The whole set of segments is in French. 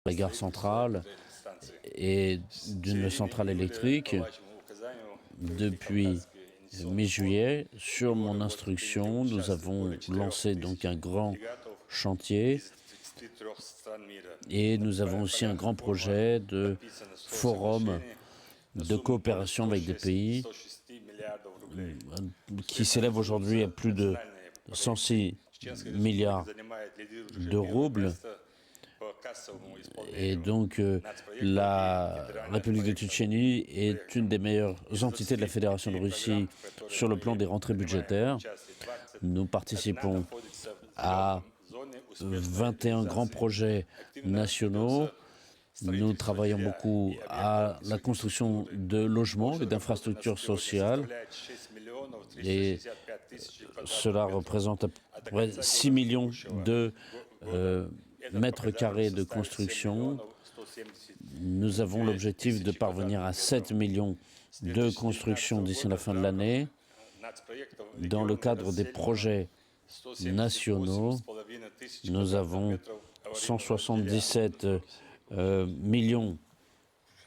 la gare centrale et d'une centrale électrique. Depuis mi-juillet, sur mon instruction, nous avons lancé donc un grand chantier et nous avons aussi un grand projet de forum de coopération avec des pays qui s'élève aujourd'hui à plus de 106 milliards de roubles. Et donc, la République de Tchétchénie est une des meilleures entités de la Fédération de Russie sur le plan des rentrées budgétaires. Nous participons à 21 grands projets nationaux. Nous travaillons beaucoup à la construction de logements et d'infrastructures sociales. Et cela représente à peu près 6 millions de mètres carrés de construction. Nous avons l'objectif de parvenir à 7 millions de constructions d'ici la fin de l'année. Dans le cadre des projets nationaux, nous avons 177 millions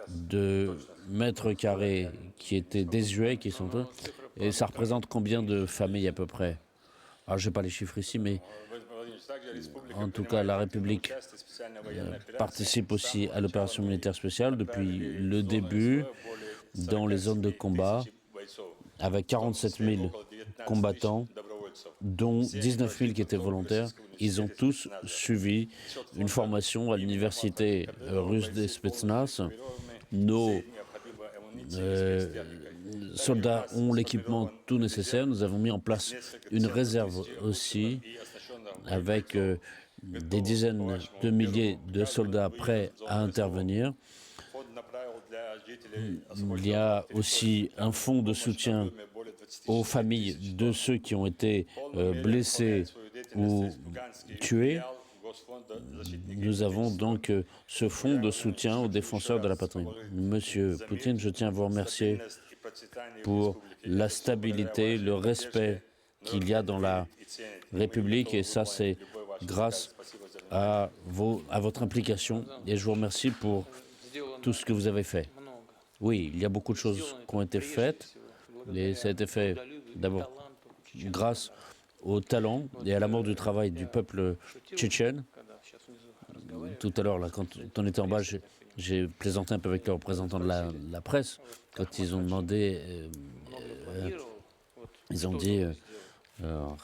de mètres carrés qui étaient désuets, qui sont... Et ça représente combien de familles à peu près? Alors, je n'ai pas les chiffres ici, mais en tout cas, la République participe aussi à l'opération militaire spéciale depuis le début dans les zones de combat, avec 47 000 combattants, dont 19 000 qui étaient volontaires. Ils ont tous suivi une formation à l'université russe des Spetsnaz. Nos soldats ont l'équipement tout nécessaire. Nous avons mis en place une réserve aussi, avec des dizaines de milliers de soldats prêts à intervenir. Il y a aussi un fonds de soutien aux familles de ceux qui ont été blessés ou tués. Nous avons donc ce fonds de soutien aux défenseurs de la patrie. Monsieur Poutine, je tiens à vous remercier pour la stabilité, le respect qu'il y a dans la République, et ça, c'est grâce à votre implication, et je vous remercie pour tout ce que vous avez fait. Oui, il y a beaucoup de choses qui ont été faites, et ça a été fait d'abord grâce au talent et à l'amour du travail du peuple tchétchène. Tout à l'heure, là, quand on était en bas, j'ai plaisanté un peu avec les représentants de la presse, quand ils ont demandé, ils ont dit,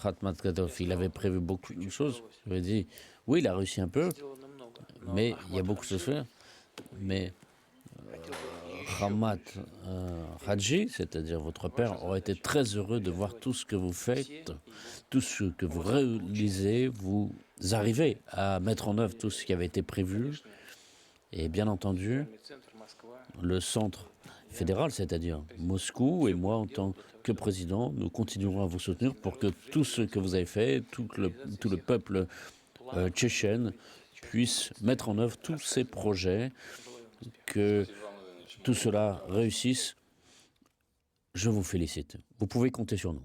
Khatmat Kadov, il avait prévu beaucoup de choses. Je lui ai dit, oui, il a réussi un peu, mais il y a beaucoup de choses à faire. Mais Khamat Hadji, c'est-à-dire votre père, aurait été très heureux de voir tout ce que vous faites, tout ce que vous réalisez, vous arrivez à mettre en œuvre tout ce qui avait été prévu. Et bien entendu, le centre fédéral, c'est-à-dire Moscou, et moi, en tant que président, nous continuerons à vous soutenir pour que tout ce que vous avez fait, tout le peuple tchétchène puisse mettre en œuvre tous ces projets, que tout cela réussisse. Je vous félicite. Vous pouvez compter sur nous.